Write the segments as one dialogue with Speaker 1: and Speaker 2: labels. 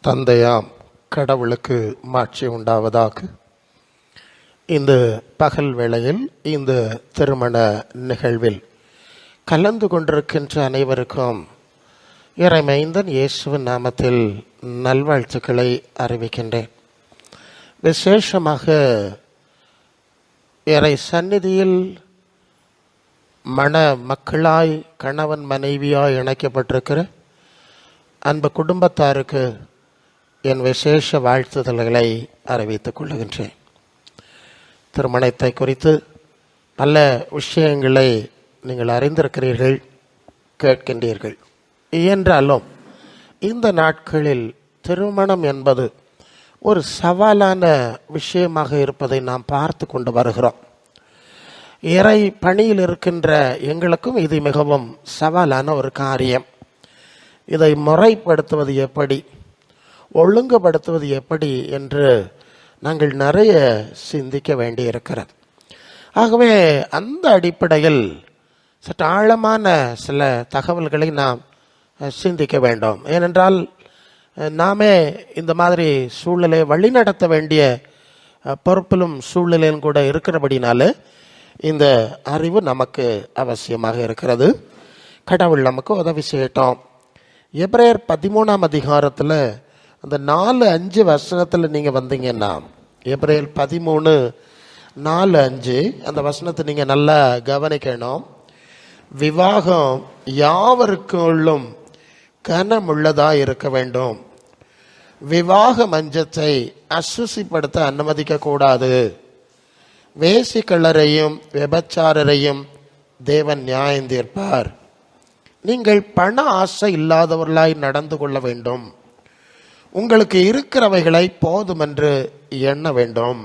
Speaker 1: தந்தையாம் கடவுளுக்கு மாட்சி உண்டாவதாக. இந்த பகல் வேளையில் இந்த திருமண நிகழ்வில் கலந்து கொண்டிருக்கின்ற அனைவருக்கும் இறைமைந்தன் இயேசுவின் நாமத்தில் நல்வாழ்த்துக்களை அறிவிக்கின்றேன். விசேஷமாக இறை சந்நிதியில் மண மக்களாய் கணவன் மனைவியாய் இணைக்கப்பட்டிருக்கிற அன்பு குடும்பத்தாருக்கு என் விசேஷ வாழ்த்துதல்களை அறிவித்துக் கொள்ளுகின்றேன். திருமணத்தை குறித்து பல விஷயங்களை நீங்கள் அறிந்திருக்கிறீர்கள், கேட்கின்றீர்கள். என்றாலும் இந்த நாட்களில் திருமணம் என்பது ஒரு சவாலான விஷயமாக இருப்பதை நாம் பார்த்து கொண்டு வருகிறோம். இறை பணியில் இருக்கின்ற எங்களுக்கும் இது மிகவும் சவாலான ஒரு காரியம். இதை முறைப்படுத்துவது எப்படி, ஒழுங்குபடுத்துவது எப்படி என்று நாங்கள் நிறைய சிந்திக்க வேண்டியிருக்கிறது. ஆகவே அந்த அடிப்படையில் சற்று ஆழமான சில தகவல்களை நாம் சிந்திக்க வேண்டும். ஏனென்றால் நாமே இந்த மாதிரி சூழ்நிலையை வழிநடத்த வேண்டிய பொறுப்பிலும் சூழ்நிலையும் கூட இருக்கிறபடினால இந்த அறிவு நமக்கு அவசியமாக இருக்கிறது. கடவுள் நமக்கு உதவி செய்யட்டும். எபிரேயர் 13ஆம் அதிகாரத்தில் அந்த 4-5 வசனத்தில் நீங்கள் வந்தீங்கன்னா, எபிரேயர் 13:4-5 அந்த வசனத்தை நீங்கள் நல்லா கவனிக்கணும். விவாகம் யாவருக்குள்ளும் கனமுள்ளதாக இருக்க வேண்டும். விவாக மஞ்சத்தை அசுசிப்படுத்த அனுமதிக்க கூடாது. வேசிக்கள்ளரையும் விபச்சாரரையும் தேவன் நியாயம் தீர்ப்பார். நீங்கள் பண ஆசை இல்லாதவர்களாய் நடந்து கொள்ள வேண்டும். உங்களுக்கு இருக்கிறவைகளை போதுமென்று எண்ண வேண்டும்.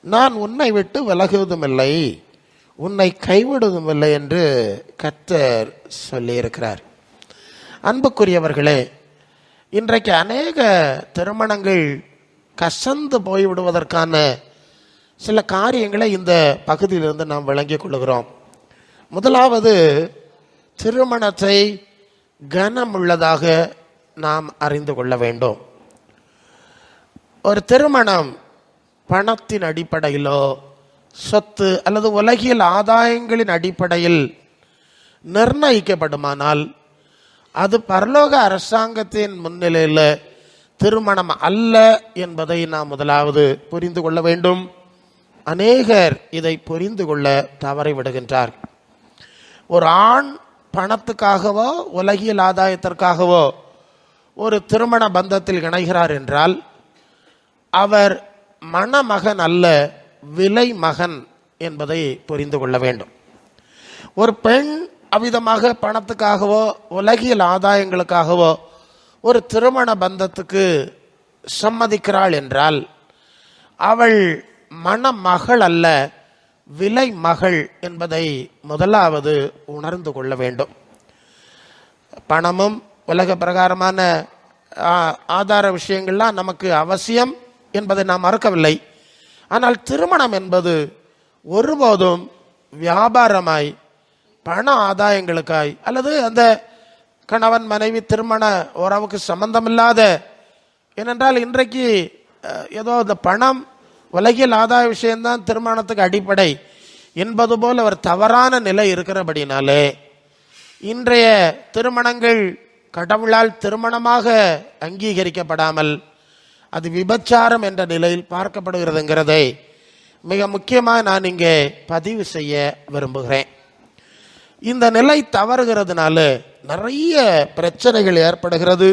Speaker 1: நான் உன்னை விட்டு விலகுவதுமில்லை, உன்னை கைவிடுவதுமில்லை என்று கர்த்தர் சொல்லியிருக்கிறார். அன்புக்குரியவர்களே, இன்றைக்கு அநேக திருமணங்கள் கசந்து போய்விடுவதற்கான சில காரியங்களை இந்த பகுதியிலிருந்து நாம் விளங்கிக் கொள்கிறோம். முதலாவது, திருமணத்தை கனமுள்ளதாக நாம் அறிந்து கொள்ள வேண்டும். ஒரு திருமணம் பணத்தின் அடிப்படையிலோ சொத்து அல்லது உலகியல் ஆதாயங்களின் அடிப்படையில் நிர்ணயிக்கப்படுமானால் அது பரலோக அரசாங்கத்தின் முன்னிலையில் திருமணம் அல்ல என்பதை நாம் முதலாவது புரிந்து கொள்ள வேண்டும். அநேகர் இதை புரிந்து கொள்ள தவறிவிடுகின்றார். ஒரு ஆண் பணத்துக்காகவோ உலகியல் ஆதாயத்திற்காகவோ ஒரு திருமண பந்தத்தில் இணைகிறார் என்றால் அவர் மணமகன் அல்ல, விலை மகன் என்பதை புரிந்து கொள்ள வேண்டும். ஒரு பெண் அவ்விதமாக பணத்துக்காகவோ உலகியல் ஆதாயங்களுக்காகவோ ஒரு திருமண பந்தத்துக்கு சம்மதிக்கிறாள் என்றால் அவள் மணமகள் அல்ல, விலை மகள் என்பதை முதலாவது உணர்ந்து கொள்ள வேண்டும். பணமும் உலக பிரகாரமான ஆதார விஷயங்கள்லாம் நமக்கு அவசியம் என்பதை நாம் மறக்கவில்லை. ஆனால் திருமணம் என்பது ஒருபோதும் வியாபாரமாய் பண ஆதாயங்களுக்காய் அல்லது அந்த கணவன் மனைவி திருமண உறவுக்கு சம்பந்தமில்லாத, ஏனென்றால் இன்றைக்கு ஏதோ இந்த பணம் உலகியல் ஆதாய விஷயம்தான் திருமணத்துக்கு அடிப்படை என்பது போல் ஒரு தவறான நிலை இருக்கிறபடினாலே இன்றைய திருமணங்கள் கடவுளால் திருமணமாக அங்கீகரிக்கப்படாமல் அது விபச்சாரம் என்ற நிலையில் பார்க்கப்படுகிறதுங்கிறதை மிக முக்கியமாக நான் இங்கே பதிவு செய்ய விரும்புகிறேன். இந்த நிலை தவறுகிறதுனால நிறைய பிரச்சனைகள் ஏற்படுகிறது.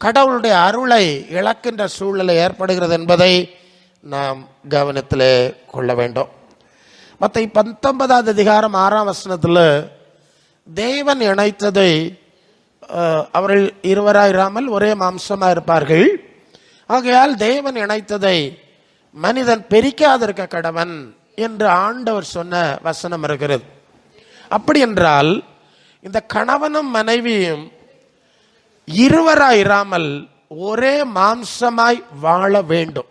Speaker 1: கடவுளுடைய அருளை இழக்கின்ற சூழ்நிலை ஏற்படுகிறது என்பதை நாம் கவனத்தில் கொள்ள வேண்டும். மத்தேயு 19ஆம் அதிகாரம் 6ஆம் வசனத்தில் தேவன் இணைத்ததை அவர்கள் இருவராயிராமல் ஒரே மாம்சமாக இருப்பார்கள், ஆகையால் தேவன் இணைத்ததை மனிதன் பிரிக்காதிருக்க கடவன் என்று ஆண்டவர் சொன்ன வசனம் இருக்கிறது. அப்படி என்றால் இந்த கணவனும் மனைவியும் இருவராயிராமல் ஒரே மாம்சமாய் வாழ வேண்டும்.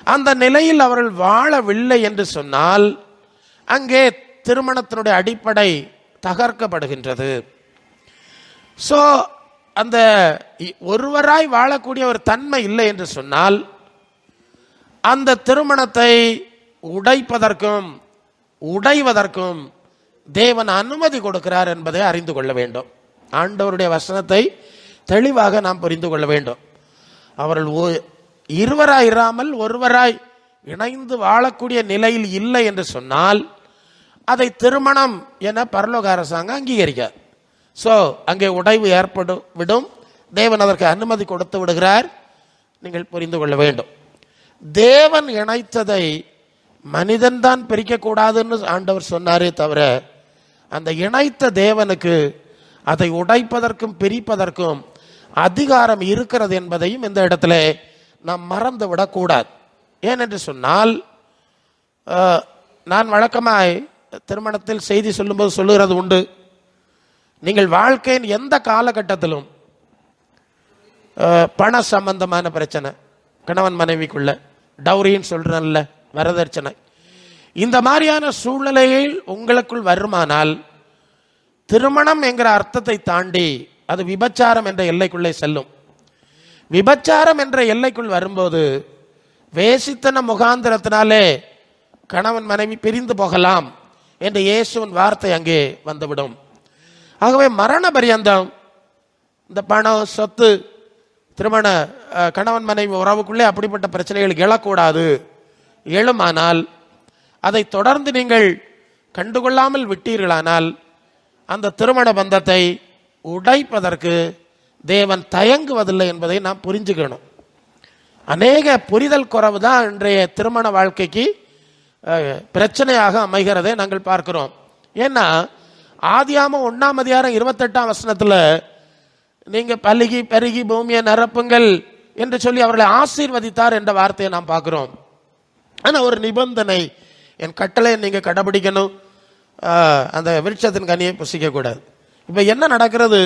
Speaker 1: அந்த நிலையில் அவர்கள் வாழவில்லை என்று சொன்னால் அங்கே திருமணத்தினுடைய அடிப்படை தகர்க்கப்படுகின்றது. ஸோ அந்த ஒருவராய் வாழக்கூடிய ஒரு தன்மை இல்லை என்று சொன்னால் அந்த திருமணத்தை உடைவதற்கும் தேவன் அனுமதி கொடுக்கிறார் என்பதை அறிந்து கொள்ள வேண்டும். ஆண்டவருடைய வசனத்தை தெளிவாக நாம் புரிந்து கொள்ள வேண்டும். அவர்கள் இருவராய் இராமல் ஒருவராய் இணைந்து வாழக்கூடிய நிலையில் இல்லை என்று சொன்னால் அதை திருமணம் என பரலோக அரசாங்கம் அங்கீகரிக்கார். ஸோ அங்கே உடைவு விடும். தேவன் அதற்கு அனுமதி கொடுத்து விடுகிறார். நீங்கள் புரிந்து கொள்ள வேண்டும். தேவன் இணைத்ததை மனிதன்தான் பிரிக்கக்கூடாதுன்னு ஆண்டவர் சொன்னாரே தவிர அந்த இணைத்த தேவனுக்கு அதை உடைப்பதற்கும் பிரிப்பதற்கும் அதிகாரம் இருக்கிறது என்பதையும் இந்த இடத்துல நாம் மறந்து விடக்கூடாது. ஏனென்று சொன்னால் நான் வழக்கமாய் திருமணத்தில் செய்தி சொல்லும்போது சொல்லுகிறது உண்டு, நீங்கள் வாழ்க்கையின் எந்த காலகட்டத்திலும் பண சம்பந்தமான பிரச்சனை, கணவன் மனைவிக்குள்ள டவுரின்னு சொல்றல்ல, வரதட்சணை, இந்த மாதிரியான சூழ்நிலையில் உங்களுக்குள் வருமானால் திருமணம் என்கிற அர்த்தத்தை தாண்டி அது விபச்சாரம் என்ற எல்லைக்குள்ளே செல்லும். விபச்சாரம் என்ற எல்லைக்குள் வரும்போது வேசித்தன முகாந்திரத்தினாலே கணவன் மனைவி பிரிந்து போகலாம் என்று இயேசுவின் வார்த்தை அங்கே வந்துவிடும். ஆகவே மரண பரியந்தம் இந்த பணம், சொத்து, திருமண கணவன் மனைவி உறவுக்குள்ளே அப்படிப்பட்ட பிரச்சனைகள் எழக்கூடாது. எழுமானால் அதை தொடர்ந்து நீங்கள் கண்டுகொள்ளாமல் விட்டீர்களானால் அந்த திருமண பந்தத்தை உடைப்பதற்கு தேவன் தயங்குவதில்லை என்பதை நாம் புரிஞ்சுக்கணும். அநேக புரிதல் குறைவு தான் இன்றைய திருமண வாழ்க்கைக்கு பிரச்சனையாக அமைகிறதை நாங்கள் பார்க்கிறோம். ஏன்னா ஆதியாகமம் 1ஆம் அதிகாரம் 28ஆம் வசனத்துல நீங்க பலுகி பெருகி பூமியை நிரப்புங்கள் என்று சொல்லி அவர்களை ஆசீர்வதித்தார் என்ற வார்த்தையை நாம் பார்க்கிறோம். ஆனா ஒரு நிபந்தனை, என் கட்டளை நீங்க கடைபிடிக்கணும், அந்த விருட்சத்தின் கனியை புசிக்க கூடாது. இப்ப என்ன நடக்கிறது?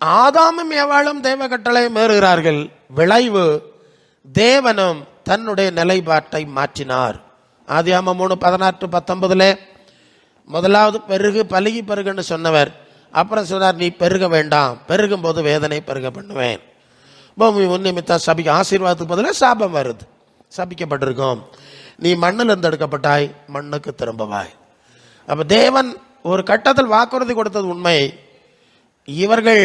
Speaker 1: ஆதாமும் ஏவாளும் தேவ கட்டளை மீறுகிறார்கள். விளைவு தேவனும் தன்னுடைய நிலைப்பாட்டை மாற்றினார். ஆதியாகமம் 3:16-19 முதலாவது பெருகு பலுகி பெருகுன்னு சொன்னவர் அப்புறம் சொன்னார், நீ பெருக வேண்டாம், பெருகும் போது வேதனை பெருக பண்ணுவேன். பூமி உன்னிமித்தம் சபிக்க, ஆசீர்வாதத்துக்கு பதிலாக சாபம் வருது, சபிக்கப்பட்டிருக்கும். நீ மண்ணில் இருந்து எடுக்கப்பட்டாய், மண்ணுக்கு திரும்பவாய். அப்ப தேவன் ஒரு கட்டத்தில் வாக்குறுதி கொடுத்தது உண்மை. இவர்கள்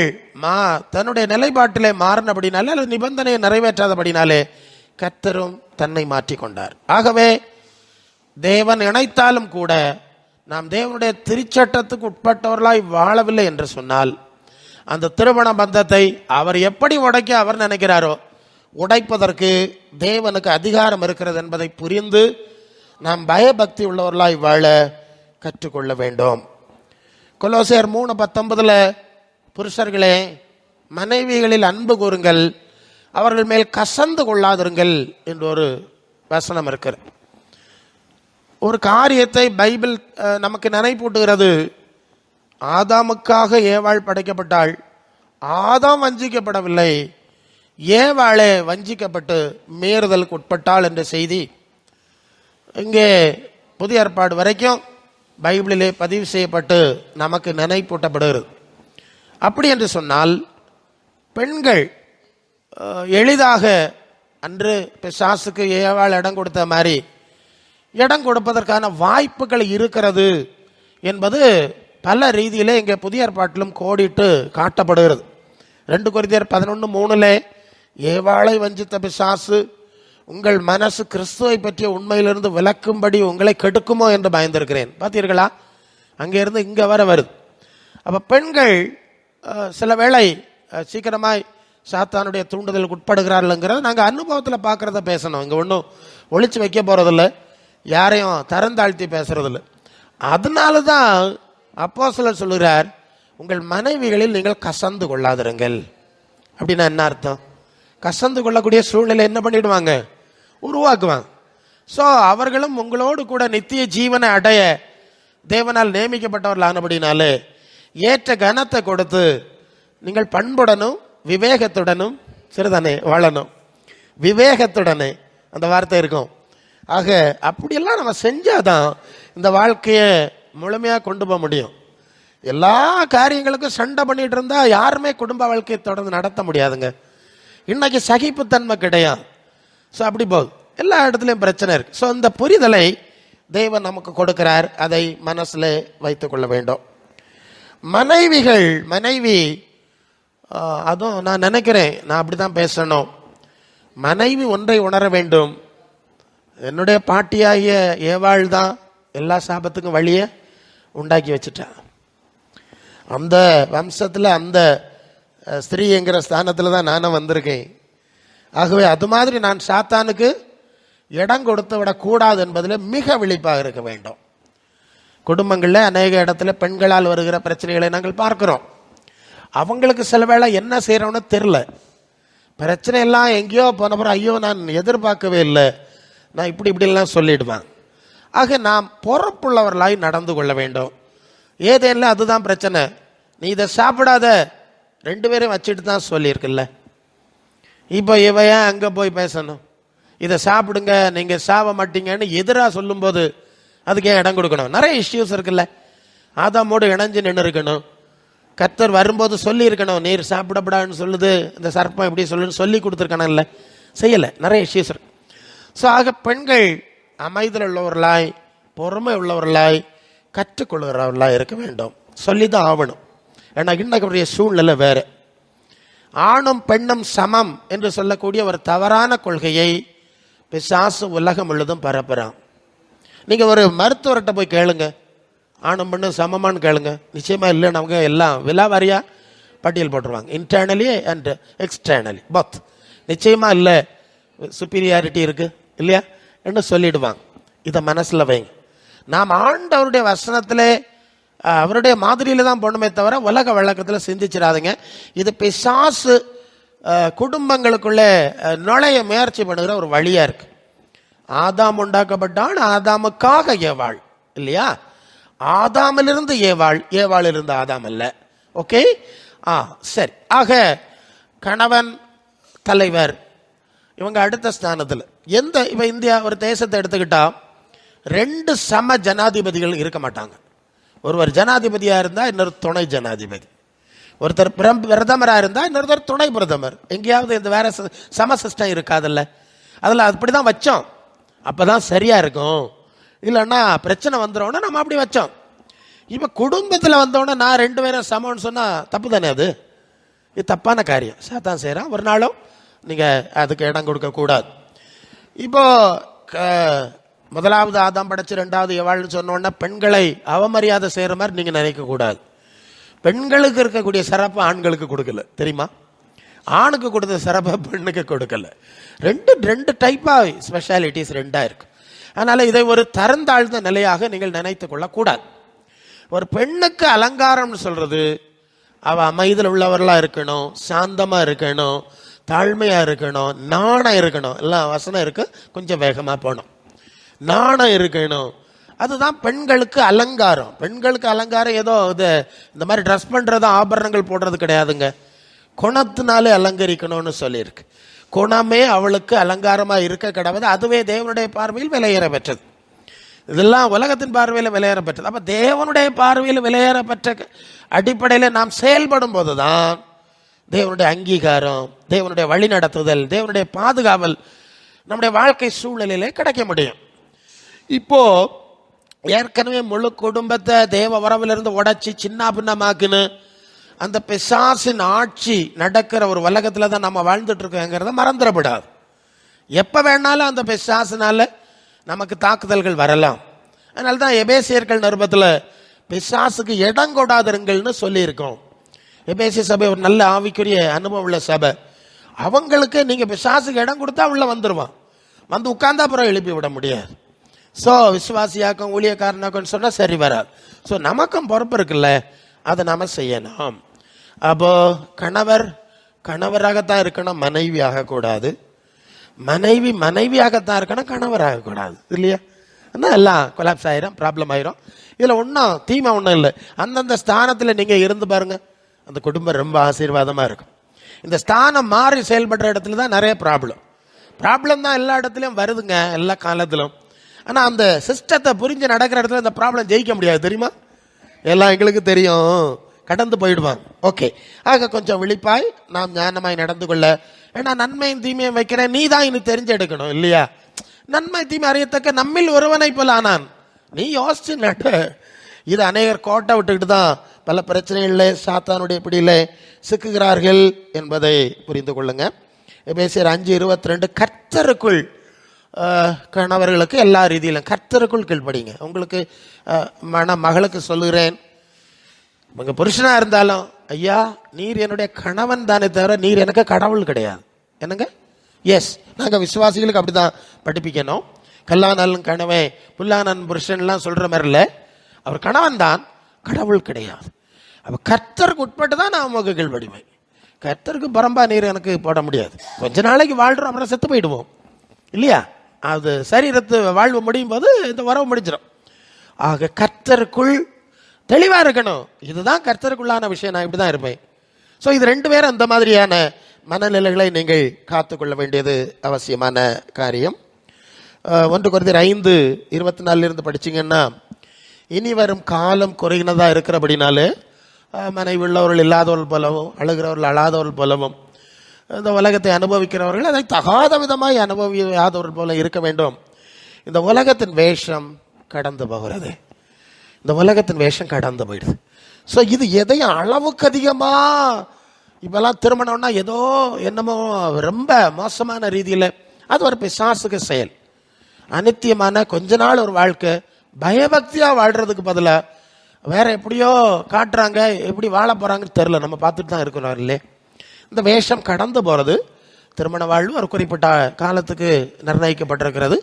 Speaker 1: தன்னுடைய நிலைப்பாட்டிலே மாறினபடினாலே அல்லது நிபந்தனையை நிறைவேற்றாதபடினாலே கர்த்தரும் தன்னை மாற்றி கொண்டார். ஆகவே தேவன் இணைத்தாலும் கூட நாம் தேவனுடைய திருச்சட்டத்துக்கு உட்பட்டவர்களாய் வாழவில்லை என்று சொன்னால் அந்த திருமண பந்தத்தை அவர் எப்படி உடைக்க அவர் நினைக்கிறாரோ உடைப்பதற்கு தேவனுக்கு அதிகாரம் இருக்கிறது என்பதை புரிந்து நாம் பயபக்தி உள்ளவர்களாய் வாழ கற்றுக்கொள்ள வேண்டும். கொலோசியர் 3:19 புருஷர்களே மனைவிகளில் அன்பு கூறுங்கள், அவர்கள் மேல் கசந்து கொள்ளாதிருங்கள் என்று ஒரு வசனம் இருக்கிறது. ஒரு காரியத்தை பைபிள் நமக்கு நினைப்பூட்டுகிறது. ஆதாமுக்காக ஏவாள் படைக்கப்பட்டாள், ஆதாம் வஞ்சிக்கப்படவில்லை, ஏவாளே வஞ்சிக்கப்பட்டு மீறுதலுக்கு உட்பட்டாள் என்ற செய்தி இங்கே புதிய ஏற்பாடு வரைக்கும் பைபிளிலே பதிவு செய்யப்பட்டு நமக்கு நினைப்பூட்டப்படுகிறது. அப்படி என்று சொன்னால் பெண்கள் எளிதாக அன்று பிசாசுக்கு ஏவாள் இடம் கொடுத்த மாதிரி இடம் கொடுப்பதற்கான வாய்ப்புகள் இருக்கிறது என்பது பல ரீதியிலே இங்கே புதிய ஏற்பாட்டிலும் கோடிட்டு காட்டப்படுகிறது. 2 கொரிந்தியர் 11:3 ஏவாளை வஞ்சித்த பிசாசு உங்கள் மனசு கிறிஸ்துவை பற்றிய உண்மையிலிருந்து விலக்கும்படி உங்களை கெடுக்குமோ என்று பயந்திருக்கிறேன். பார்த்தீர்களா, அங்கிருந்து இங்கே வருது. அப்போ பெண்கள் சில வேளை சீக்கிரமாய் சாத்தானுடைய தூண்டுதலுக்கு உட்படுகிறார்கள்ங்கிறத நாங்கள் அனுபவத்தில் பார்க்குறத பேசணும். இங்கே ஒன்றும் ஒழிச்சு வைக்க போகிறதில்ல, யாரையும் தரந்தாழ்த்தி பேசுறதில்ல. அதனால தான் அப்போஸ்தலர் சொல்லுகிறார், உங்கள் மனைவிகளில் நீங்கள் கசந்து கொள்ளாதிருங்கள். அப்படின்னா என்ன அர்த்தம்? கசந்து கொள்ளக்கூடிய சூழ்நிலை என்ன பண்ணிடுவாங்க? உருவாக்குவாங்க. ஸோ அவர்களும் உங்களோடு கூட நித்திய ஜீவனை அடைய தேவனால் நியமிக்கப்பட்டவர்கள் ஆனபடினாலே ஏற்ற கனத்தை கொடுத்து நீங்கள் பண்புடனும் விவேகத்துடனும் சிறுதானே வாழணும். விவேகத்துடனே அந்த வார்த்தை இருக்கும். ஆக அப்படியெல்லாம் நம்ம செஞ்சாதான் இந்த வாழ்க்கையை முழுமையாக கொண்டு போக முடியும். எல்லா காரியங்களுக்கும் சண்டை பண்ணிட்டு இருந்தா யாருமே குடும்ப வாழ்க்கையை தொடர்ந்து நடத்த முடியாதுங்க. இன்னைக்கு சகிப்புத்தன்மை கிடையாது. ஸோ அப்படி போகுது, எல்லா இடத்துலையும் பிரச்சனை இருக்கு. ஸோ இந்த புரிதலை தேவன் நமக்கு கொடுக்கிறார், அதை மனசில் வைத்து கொள்ள வேண்டும். மனைவி அதுவும் நான் நினைக்கிறேன், நான் அப்படி தான் பேசணும். மனைவி ஒன்றை உணர வேண்டும், என்னுடைய பாட்டியாகிய ஏவாள் தான் எல்லா சாபத்துக்கும் வழியை உண்டாக்கி வச்சுட்டான். அந்த வம்சத்தில் அந்த ஸ்திரீ என்கிற ஸ்தானத்தில் தான் நானும் வந்திருக்கேன். ஆகவே அது மாதிரி நான் சாத்தானுக்கு இடம் கொடுத்து விடக்கூடாது என்பதில் மிக விழிப்பாக இருக்க வேண்டும். குடும்பங்களில் அநேக இடத்துல பெண்களால் வருகிற பிரச்சனைகளை நாங்கள் பார்க்கிறோம். அவங்களுக்கு சில வேளை என்ன செய்கிறோன்னு தெரில, பிரச்சனை எல்லாம் எங்கேயோ போனப்புறம் ஐயோ நான் எதிர்பார்க்கவே இல்லை, நான் இப்படிலாம் சொல்லிடுவேன். ஆக நாம் பொறுப்புள்ளவர்களாய் நடந்து கொள்ள வேண்டும். ஏதேனில் அதுதான் பிரச்சனை, நீ இதை சாப்பிடாத 2 பேரும் வச்சுட்டு தான் சொல்லியிருக்குல்ல. இப்போ இவையன் அங்கே போய் பேசணும், இதை சாப்பிடுங்க நீங்கள் சாவ மாட்டீங்கன்னு எதிராக சொல்லும்போது அதுக்கு ஏன் இடம் கொடுக்கணும்? நிறைய இஷ்யூஸ் இருக்குல்ல. ஆதாமோடு இணைஞ்சு நின்று இருக்கணும். கர்த்தர் வரும்போது சொல்லி இருக்கணும், நீர் சாப்பிடப்படான்னு சொல்லுது இந்த சர்ப்பம் எப்படி சொல்லுன்னு சொல்லி கொடுத்துருக்கணும். இல்லை, செய்யலை, நிறைய இஷ்யூஸ் இருக்கு. ஸோ ஆக பெண்கள் அமைதல் உள்ளவர்களாய், பொறுமை உள்ளவர்களாய், கற்றுக்கொள்கிறவர்களாய் இருக்க வேண்டும். சொல்லி தான் ஆகணும். ஏன்னா இன்னைக்கு சூழ்நிலை வேறு. ஆணும் பெண்ணும் சமம் என்று சொல்லக்கூடிய ஒரு தவறான கொள்கையை பிசாசு உலகம் முழுதும் பரப்புறான். நீங்கள் ஒரு மருத்துவர்கிட்ட போய் கேளுங்க, ஆணும் பெண்ணும் சமமானு கேளுங்க, நிச்சயமா இல்லைன்னு அவங்க எல்லாம் விலாவாரியா பட்டியல் போட்டுருவாங்க. இன்டர்னலி அண்ட் எக்ஸ்டர்னலி பத் நிச்சயமா இல்லை, சுப்பீரியாரிட்டி இருக்கு இல்லையா என்று சொல்லிடுவாங்க. இதை மனசில் வைங்க. நாம் ஆண்டவருடைய வசனத்திலே அவருடைய மாதிரியில தான் போகணுமே தவிர உலக வழக்கத்தில் சிந்திச்சிடாதீங்க. இது பிசாசு குடும்பங்களுக்குள்ளே நுழைய முயற்சி பண்ணுகிற ஒரு வழியா இருக்கு. ஆதாம் உண்டாக்கப்பட்டான், ஆதாமுக்காக ஏவாள் இல்லையா? ஆதாமிலிருந்து ஏவாள், ஏவாளிலிருந்து ஆதாம் அல்ல. ஓகே, சரி. ஆக கணவன் தலைவர் இவங்க அடுத்த ஸ்தானத்தில். இப்போ இந்தியா ஒரு தேசத்தை எடுத்துக்கிட்டா 2 சம ஜனாதிபதிகள் இருக்க மாட்டாங்க. ஒருவர் ஜனாதிபதியாக இருந்தால் இன்னொரு துணை ஜனாதிபதி, ஒருத்தர் பிரதமராக இருந்தால் இன்னொருத்தர் துணை பிரதமர். எங்கேயாவது இந்த வேற சம சிஸ்டம் இருக்காதுல்ல. அதில் அப்படி தான் வச்சோம், அப்போ தான் சரியாக இருக்கும். இல்லைன்னா பிரச்சனை வந்துடும்னா நம்ம அப்படி வச்சோம். இப்போ குடும்பத்தில் வந்தோடனே நான் 2 பேரும் சமம்னு சொன்னால் தப்பு தானே? அது இது தப்பான காரியம். சாத்தான் செய்கிறான். ஒரு நாளும் நீங்கள் அதுக்கு இடம் கொடுக்கக்கூடாது. இப்போ முதலாவது ஆதாம் படைச்சு 2வது ஏவாள்னு சொன்னோன்னா பெண்களை அவமரியாதை செய்கிற மாதிரி நீங்கள் நினைக்கக்கூடாது. பெண்களுக்கு இருக்கக்கூடிய சிறப்பு ஆண்களுக்கு கொடுக்கல, தெரியுமா? ஆணுக்கு கொடுத்த சிறப்பை பெண்ணுக்கு கொடுக்கல. ரெண்டு டைப்பாக ஸ்பெஷாலிட்டிஸ் 2ஆ இருக்கு. அதனால் இதை ஒரு தரந்தாழ்ந்த நிலையாக நீங்கள் நினைத்து கொள்ளக்கூடாது. ஒரு பெண்ணுக்கு அலங்காரம்னு சொல்றது அவள் அமைதியில் உள்ளவர்களாக இருக்கணும், சாந்தமாக இருக்கணும், தாழ்மையாக இருக்கணும், நாணம் இருக்கணும். எல்லாம் வசனம் இருக்கு, கொஞ்சம் வேகமாக போகணும். நாணம் இருக்கணும். அதுதான் பெண்களுக்கு அலங்காரம். பெண்களுக்கு அலங்காரம் ஏதோ இது இந்த மாதிரி ட்ரெஸ் பண்ணுறது, ஆபரணங்கள் போடுறது கிடையாதுங்க. குணத்தினாலே அலங்கரிக்கணும்னு சொல்லியிருக்கு. குணமே அவளுக்கு அலங்காரமாக இருக்க கிடையாது. அதுவே தேவனுடைய பார்வையில் விலையேற பெற்றது. இதெல்லாம் உலகத்தின் பார்வையில் விலையேற பெற்றது. அப்போ தேவனுடைய பார்வையில் விலையேற பெற்ற அடிப்படையில் நாம் செயல்படும் போது தான் தேவனுடைய அங்கீகாரம், தேவனுடைய வழி நடத்துதல், தேவனுடைய பாதுகாவல் நம்முடைய வாழ்க்கை சூழ்நிலையிலே கிடைக்க முடியும். இப்போ ஏற்கனவே முழு குடும்பத்தை தேவ வரவிலிருந்து உடைச்சி சின்ன பின்னமாக்குன்னு அந்த பிசாசின் ஆட்சி நடக்கிற ஒரு உலகத்தில் தான் நம்ம வாழ்ந்துட்டு இருக்கோங்கிறத மறந்துடப்படாது. எப்போ வேணாலும் அந்த பிசாசினால நமக்கு தாக்குதல்கள் வரலாம். அதனால தான் எபேசியர்கள் நிருபத்தில் பிசாசுக்கு இடம் கொடாதிருங்கள்னு சொல்லியிருக்கோம். எபேசிய சபை ஒரு நல்ல ஆவிக்குரிய அனுபவம் உள்ள சபை. அவங்களுக்கு நீங்கள் பிசாசுக்கு இடம் கொடுத்தா உள்ள வந்துடுவான், வந்து உட்கார்ந்தா அப்புறம் எழுப்பி விட முடியாது. ஸோ விசுவாசியாக்கம் ஊழியக்காரனாக்கன்னு சொன்னால் சரி வராது. ஸோ நமக்கும் பொறுப்பு இருக்குல்ல, அதை நாம் செய்யணும். அப்போ கணவராகத்தான் இருக்கணும், மனைவி ஆகக்கூடாது. மனைவியாகத்தான் இருக்கணும், கணவர் ஆகக்கூடாது இல்லையா? ஆனால் எல்லாம் கொலாப்ஸ் ஆயிரும், ப்ராப்ளம் ஆயிரும். இதில் ஒன்றும் தீமை ஒன்றும் இல்லை. அந்தந்த ஸ்தானத்தில் நீங்கள் இருந்து பாருங்க, அந்த குடும்பம் ரொம்ப ஆசீர்வாதமாக இருக்கும். இந்த ஸ்தானம் மாறி செயல்படுற இடத்துல தான் நிறைய ப்ராப்ளம் தான் எல்லா இடத்துலையும் வருதுங்க, எல்லா காலத்திலும். ஆனால் அந்த சிஸ்டத்தை புரிஞ்சு நடக்கிற இடத்துல இந்த ப்ராப்ளம் ஜெயிக்க முடியாது, தெரியுமா? எல்லாம் எங்களுக்கு தெரியும், கடந்து போயிடுவாங்க. ஓகே, ஆக கொஞ்சம் விழிப்பாய் நாம் ஞானமாய் நடந்து கொள்ள. ஏன்னா நன்மையும் தீமையும் வைக்கிறேன், நீ தான் இன்னும் தெரிஞ்செடுக்கணும் இல்லையா? நன்மை தீமை அறியத்தக்க நம்மில் ஒருவனை போல ஆனான். நீ யோசிச்சு நட்டு. இது அநேகர் கோட்டை விட்டுக்கிட்டு தான் பல பிரச்சனைகளில் சாத்தானுடைய பிடியில் சிக்குகிறார்கள் என்பதை புரிந்து கொள்ளுங்க. எபேசியர் 5:22 கர்த்தருக்குள் கணவர்களுக்கு எல்லா ரீதியிலும் கர்த்தருக்குள் கீழ்ப்படிங்க. உங்களுக்கு மகளுக்கு சொல்லுகிறேன், உங்கள் புருஷனாக இருந்தாலும், ஐயா நீர் என்னுடைய கணவன் தானே தவிர நீர் எனக்கு கடவுள் கிடையாது. என்னங்க? எஸ், நாங்கள் விசுவாசிகளுக்கு அப்படி தான் படிப்பிக்கணும். கல்லானாலும் கணவன், புல்லானன் புருஷன்லாம் சொல்கிற மாதிரி இல்லை. அவர் கணவன் தான், கடவுள் கிடையாது. அப்போ கர்த்தருக்கு உட்பட்டு தான் நான் உங்களுக்கு கீழ்ப்படிமை. கர்த்தருக்கு பரம்பா நீர் எனக்கு போட முடியாது. கொஞ்ச நாளைக்கு வாழ்கிறோம், அப்புறம் செத்து போயிடுவோம் இல்லையா? அது சரீரத்து வாழ்வு முடியும் போது இந்த உறவு முடிஞ்சிடும். ஆக கர்த்தருக்குள் தெளிவாக இருக்கணும். இதுதான் கர்த்தருக்குள்ளான விஷயம், நான் இப்படி தான் இருப்பேன். ஸோ இது ரெண்டு பேரும் அந்த மாதிரியான மனநிலைகளை நீங்கள் காத்துக்கொள்ள வேண்டியது அவசியமான காரியம். 1 கொரிந்தியர் 5:24 படிச்சிங்கன்னா, இனி வரும் காலம் குறையினதாக இருக்கிறபடினாலே மனைவி உள்ளவர்கள் இல்லாதவர்கள் போலவும் அழுகிறவர்கள் அழாதவர்கள் போலவும் இந்த உலகத்தை அனுபவிக்கிறவர்கள் அதை தகாத விதமாய் அனுபவியாதவர்கள் போல இருக்க வேண்டும். இந்த உலகத்தின் வேஷம் கடந்து போகிறது. இந்த உலகத்தின் வேஷம் கடந்து போயிடுது. ஸோ இது எதையும் அளவுக்கு அதிகமாக இப்போல்லாம் திருமணம்னா ஏதோ என்னமோ ரொம்ப மோசமான ரீதியில் அது ஒரு பிசாசுக்கு செயல். அனித்தியமான கொஞ்ச நாள் ஒரு வாழ்க்கை பயபக்தியாக வாழ்கிறதுக்கு பதிலாக வேற எப்படியோ காட்டுறாங்க, எப்படி வாழ போகிறாங்கன்னு தெரில, நம்ம பார்த்துட்டு தான் இருக்கிறோம் இல்லையே. இந்த வேஷம் கடந்து போகிறது. திருமண வாழ்வு ஒரு குறிப்பிட்ட காலத்துக்கு நிர்ணயிக்கப்பட்டிருக்கிறது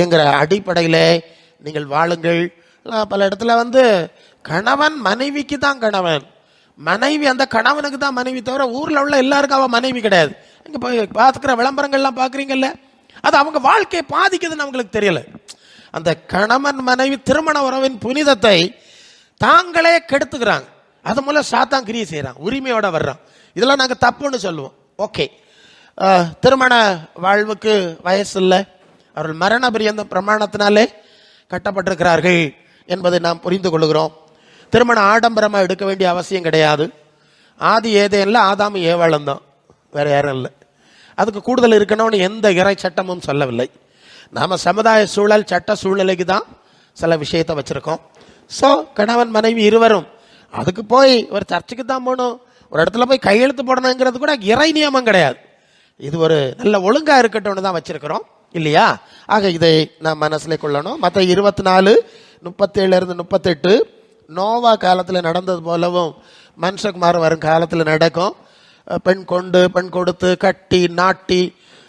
Speaker 1: என்கிற அடிப்படையில் நீங்கள் வாழுங்கள். பல இடத்துல கணவன் மனைவிக்கு தான் கணவன், மனைவி அந்த கணவனுக்கு தான் மனைவி, தவிர ஊரில் உள்ள எல்லாருக்கும் அவன் மனைவி கிடையாது. இங்கே போய் பார்த்துக்கிற விளம்பரங்கள்லாம் பார்க்குறீங்கல்ல, அது அவங்க வாழ்க்கையை பாதிக்குதுன்னு அவங்களுக்கு தெரியல. அந்த கணவன் மனைவி திருமண உறவின் புனிதத்தை தாங்களே கெடுத்துக்கிறாங்க. அது மூலம் சாத்தான் கிரியை செய்கிறான், உரிமையோட வர்றான். இதெல்லாம் நாங்கள் தப்புன்னு சொல்லுவோம். ஓகே, திருமண வாழ்வுக்கு வயசு இல்லை, அவர்கள் மரண பிரியந்த பிரமாணத்தினாலே கட்டப்பட்டிருக்கிறார்கள் என்பதை நாம் புரிந்து கொள்கிறோம். திருமணம் ஆடம்பரமாக எடுக்க வேண்டிய அவசியம் கிடையாது. ஆதி ஏதேன்ல ஆதாம் ஏவாளும் தான், வேற யாரும் இல்லை. அதுக்கு கூடுதல் இருக்கணும்னு எந்த இறை சட்டமும் சொல்லவில்லை. நாம் சமுதாய சூழல் சட்ட சூழ்நிலைக்கு தான் சில விஷயத்தை வச்சுருக்கோம். ஸோ கணவன் மனைவி இருவரும் அதுக்கு போய் ஒரு சர்ச்சுக்கு தான் போகணும், ஒரு இடத்துல போய் கையெழுத்து போடணுங்கிறது கூட இறை நியமம் கிடையாது. இது ஒரு நல்ல ஒழுங்காக இருக்கட்டும்னு தான் வச்சுருக்கிறோம் இல்லையா? ஆக இதை நாம் மனசில் கொள்ளணும். மற்ற 24:37-38 நோவா காலத்தில் நடந்தது போலவும் மனுஷகுமார் வரும் காலத்தில் நடக்கும். பெண் கொடுத்து கட்டி நாட்டி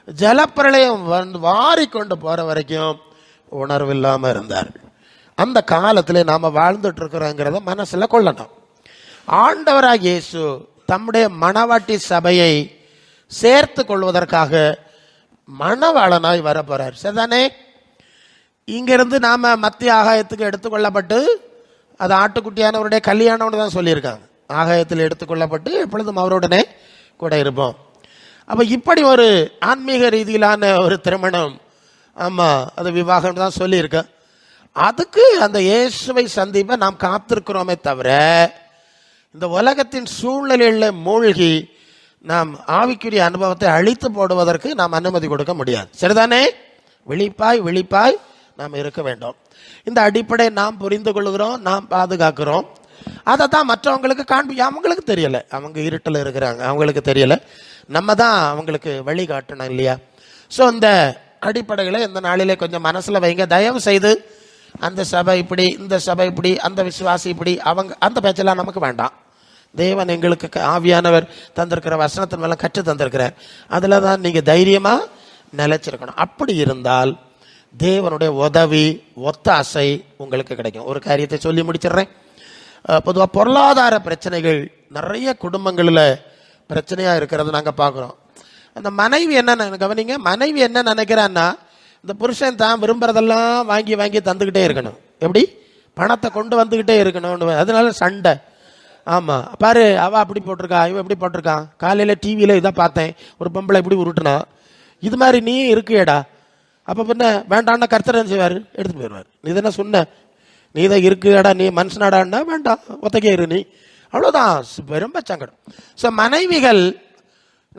Speaker 1: ஜலப்பிரளயம் வாரி கொண்டு போகிற வரைக்கும் உணர்வு இல்லாமல் இருந்தார்கள். அந்த காலத்தில் நாம் வாழ்ந்துட்டு இருக்கிறோங்கிறத மனசில் கொள்ளணும். ஆண்டவராக இயேசு தம்முடைய மணவாட்டி சபையை சேர்த்து கொள்வதற்காக மணவாளனாய் வர போறார். சரிதானே? இங்கிருந்து நாம் மத்திய ஆகாயத்துக்கு எடுத்துக்கொள்ளப்பட்டு, அது ஆட்டுக்குட்டியானவருடைய கல்யாணம்னு தான் சொல்லியிருக்காங்க. ஆகாயத்தில் எடுத்துக்கொள்ளப்பட்டு எப்பொழுதும் அவருடனே கூட இருப்போம். அப்போ இப்படி ஒரு ஆன்மீக ரீதியிலான ஒரு திருமணம், ஆமாம் அது விவாகம் தான் சொல்லியிருக்கேன். அதுக்கு அந்த இயேசுவை சந்திப்பை நாம் காத்திருக்கிறோமே தவிர, இந்த உலகத்தின் சூழ்நிலையில் மூழ்கி நாம் ஆவிக்குரிய அனுபவத்தை அழித்து போடுவதற்கு நாம் அனுமதி கொடுக்க முடியாது. சரிதானே? விழிப்பாய் நாம் இருக்க வேண்டும். இந்த அடிப்படை நாம் புரிந்து கொள்கிறோம், நாம் பாதுகாக்கிறோம். அதை தான் மற்றவங்களுக்கு அவங்களுக்கு தெரியலை, அவங்க இருட்டில் இருக்கிறாங்க, அவங்களுக்கு தெரியலை. நம்ம தான் அவங்களுக்கு வழி காட்டணும் இல்லையா? ஸோ இந்த அடிப்படைகளை இந்த நாளிலே கொஞ்சம் மனசில் வைங்க. தயவு செய்து அந்த சபை இப்படி, இந்த சபை இப்படி, அந்த விசுவாசி இப்படி, அவங்க அந்த பேச்செல்லாம் நமக்கு வேண்டாம். தேவன் எங்களுக்கு ஆவியானவர் தந்திருக்கிற வசனத்தின் மேலே கற்று தந்திருக்கிறார். அதில் தான் நீங்கள் தைரியமாக நிலைச்சிருக்கணும். அப்படி இருந்தால் தேவனுடைய உதவி ஒத்தாசை உங்களுக்கு கிடைக்கும். ஒரு காரியத்தை சொல்லி முடிச்சிடுறேன். பொதுவாக பொருளாதார பிரச்சனைகள் நிறைய குடும்பங்களில் பிரச்சனையாக இருக்கிறது நாங்கள் பார்க்குறோம். அந்த மனைவி என்ன கவனிங்க, மனைவி என்ன நினைக்கிறான்னா, இந்த புருஷன் தான் விரும்புறதெல்லாம் வாங்கி வாங்கி தந்துக்கிட்டே இருக்கணும், எப்படி பணத்தை கொண்டு வந்துக்கிட்டே இருக்கணும். அதனால சண்டை. ஆமாம், பாரு அவள் அப்படி போட்டிருக்கா, இவன் எப்படி போட்டிருக்கான், காலையில் டிவியில் இதை பார்த்தேன், ஒரு பொம்பளை இப்படி உருட்டுனா, இது மாதிரி நீ இருக்கியடா. அப்போ பின்ன வேண்டான்னா கர்த்தர் என்ன செய்வார், எடுத்துகிட்டு போயிடுவார். நீ தானே சொன்ன, நீ தான் இருக்குடா, நீ மனுஷனாடான்னா வேண்டாம், ஒத்தக்கே இரு நீ, அவ்வளோதான். ரொம்ப சங்கடம். ஸோ மனைவிகள்,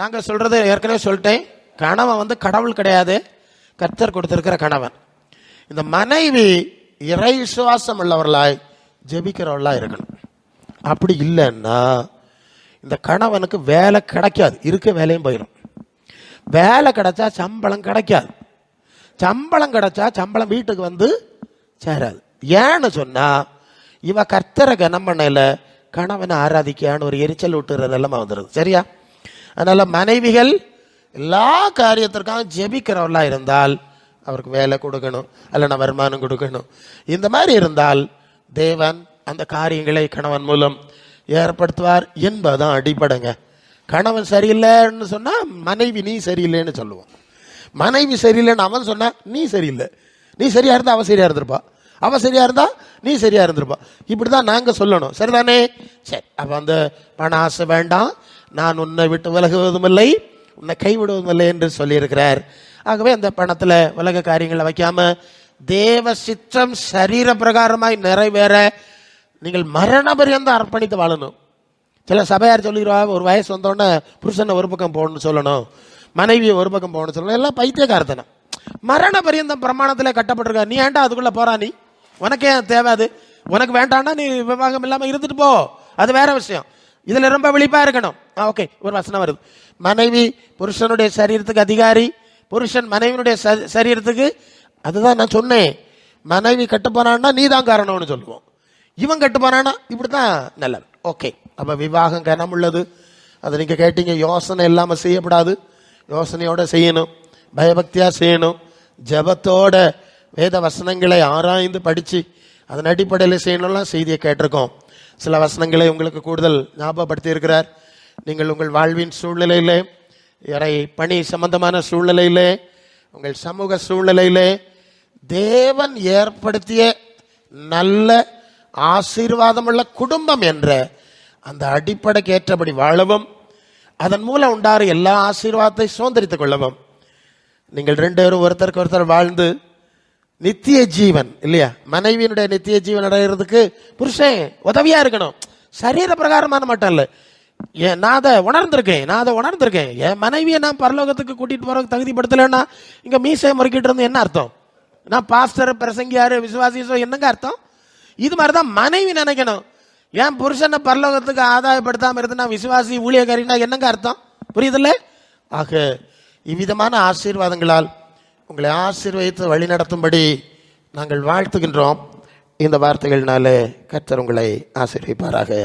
Speaker 1: நாங்கள் சொல்கிறது ஏற்கனவே சொல்லிட்டேன், கணவன் கடவுள் கிடையாது, கர்த்தர் கொடுத்திருக்கிற கணவன். இந்த மனைவி இறை விசுவாசம் உள்ளவர்களாய் ஜெபிக்கிறவர்களாக இருக்கணும். அப்படி இல்லைன்னா இந்த கணவனுக்கு வேலை கிடைக்காது, இருக்க வேலையும் போயிடும். வேலை கிடைச்சா சம்பளம் கிடைக்காது, சம்பளம் கிடைச்சா சம்பளம் வீட்டுக்கு வந்து சேராது. ஏன்னு சொன்னா இவ கர்த்தரை கனம் பண்ணல, கணவனை ஆராதிக்கான்னு ஒரு எரிச்சல் விட்டுற நிலைமை வந்துடுது. சரியா? அதனால மனைவிகள் எல்லா காரியத்திற்காக ஜெபிக்கிறவர்களா இருந்தால் அவருக்கு வேலை கொடுக்கணும், அல்லனா வருமானம் கொடுக்கணும். இந்த மாதிரி இருந்தால் தேவன் அந்த காரியங்களை கணவன் மூலம் ஏற்படுத்துவார் என்பதுதான் அடிப்படைங்க. கணவன் சரியில்லைன்னு சொன்னா மனைவி நீ சரியில்லைன்னு சொல்லுவோம், மனைவி சரியில்லைன்னு அவன் சொன்னா நீ சரியில்லை, நீ சரியா இருந்தா அவன் சரியா இருந்திருப்பா, அவன் சரியா இருந்தா நீ சரியா இருந்திருப்பா. இப்படிதான் நாங்க சொல்லணும். சரிதானே? சரி, அப்ப அந்த பண ஆசை வேண்டாம், நான் உன்னை விட்டு விலகுவதும் இல்லை, உன்னை கைவிடுவதும் இல்லை என்று சொல்லியிருக்கிறார். ஆகவே அந்த பணத்துல உலக காரியங்களை வைக்காம தேவ சித்தம் சரீர பிரகாரமாய் நிறைவேற நீங்கள் மரண பரியந்தம் அர்ப்பணித்து வாழணும். சில சபையார் சொல்லிடுவா, ஒரு வயசு வந்தோடனே புருஷனை ஒரு பக்கம் போகணும்னு சொல்லணும், மனைவியை ஒரு பக்கம் போகணும்னு சொல்லணும். எல்லாம் பைத்தியக்காரத்தனம். மரண பரியந்தம் பிரமாணத்திலே கட்டப்பட்டிருக்க, நீ ஏன்டா அதுக்குள்ள போறா, நீ உனக்கே தேவை, அது உனக்கு வேண்டாம்னா நீ விவாகம் இல்லாம இருந்துட்டு போ, அது வேற விஷயம். இதுல ரொம்ப விழிப்பா இருக்கணும். ஓகே, ஒரு வசனம் வருது, மனைவி புருஷனுடைய சரீரத்துக்கு அதிகாரி, புருஷன் மனைவியுடைய சரீரத்துக்கு. அதுதான் நான் சொன்னேன், மனைவி கட்டு போனான்னா நீ தான் காரணம்னு சொல்லுவோம், இவன் கட்டு போனான்னா இப்படித்தான் நல்லது. ஓகே, அப்ப விவாகம் கனம் உள்ளது. அதை நீங்க கேட்டீங்க, யோசனை இல்லாம செய்யப்படாது, யோசனையோட செய்யணும், பயபக்தியா செய்யணும், ஜபத்தோட வேத வசனங்களை ஆராய்ந்து படிச்சு அதன் அடிப்படையில் செய்யணும்லாம் செய்தியை கேட்டிருக்கோம். சில வசனங்களை உங்களுக்கு கூடுதல் ஞாபகப்படுத்தி இருக்கிறார். நீங்கள் உங்கள் வாழ்வின் சூழ்நிலையிலே, இறை பணி சம்பந்தமான சூழ்நிலையிலே, உங்கள் சமூக சூழ்நிலையிலே தேவன் ஏற்படுத்திய நல்ல ஆசீர்வாதமுள்ள குடும்பம் என்ற அந்த அடிப்படைக்கு ஏற்றபடி வாழவும், அதன் மூலம் உண்டார எல்லா ஆசீர்வாதத்தை சுதந்திரித்துக் கொள்ளவும், நீங்கள் ரெண்டு பேரும் ஒருத்தருக்கு ஒருத்தர் வாழ்ந்து நித்திய ஜீவன் இல்லையா, மனைவியினுடைய நித்திய ஜீவன் அடைகிறதுக்கு புருஷன் உதவியா இருக்கணும். சரீர பிரகாரமான மட்டும் இல்லை, நான் அதை உணர்ந்திருக்கேன், என் மனைவியை நான் பரலோகத்துக்கு கூட்டிட்டு போறதுக்கு தகுதிப்படுத்தலைன்னா இங்க மீசை முறுக்கிட்டு இருந்து என்ன அர்த்தம்? நான் பாஸ்டர், பிரசங்கியாரு, விசுவாசியோ என்னங்க அர்த்தம்? இது மாதிரிதான் மனைவி நினைக்கணும். ஏன் புருஷனை பரலோகத்துக்கு ஆதாயப்படுத்தாம இருந்து நான் விசுவாசி ஊழியக்காரினா என்னங்க அர்த்தம்? புரியுதுல்ல? ஆக இவ்விதமான ஆசீர்வாதங்களால் உங்களை ஆசீர்வதித்து வழி நடத்தும்படி நாங்கள் வாழ்த்துகின்றோம். இந்த வார்த்தைகள்னாலே கர்த்தர் உங்களை ஆசீர்வதிப்பாராக.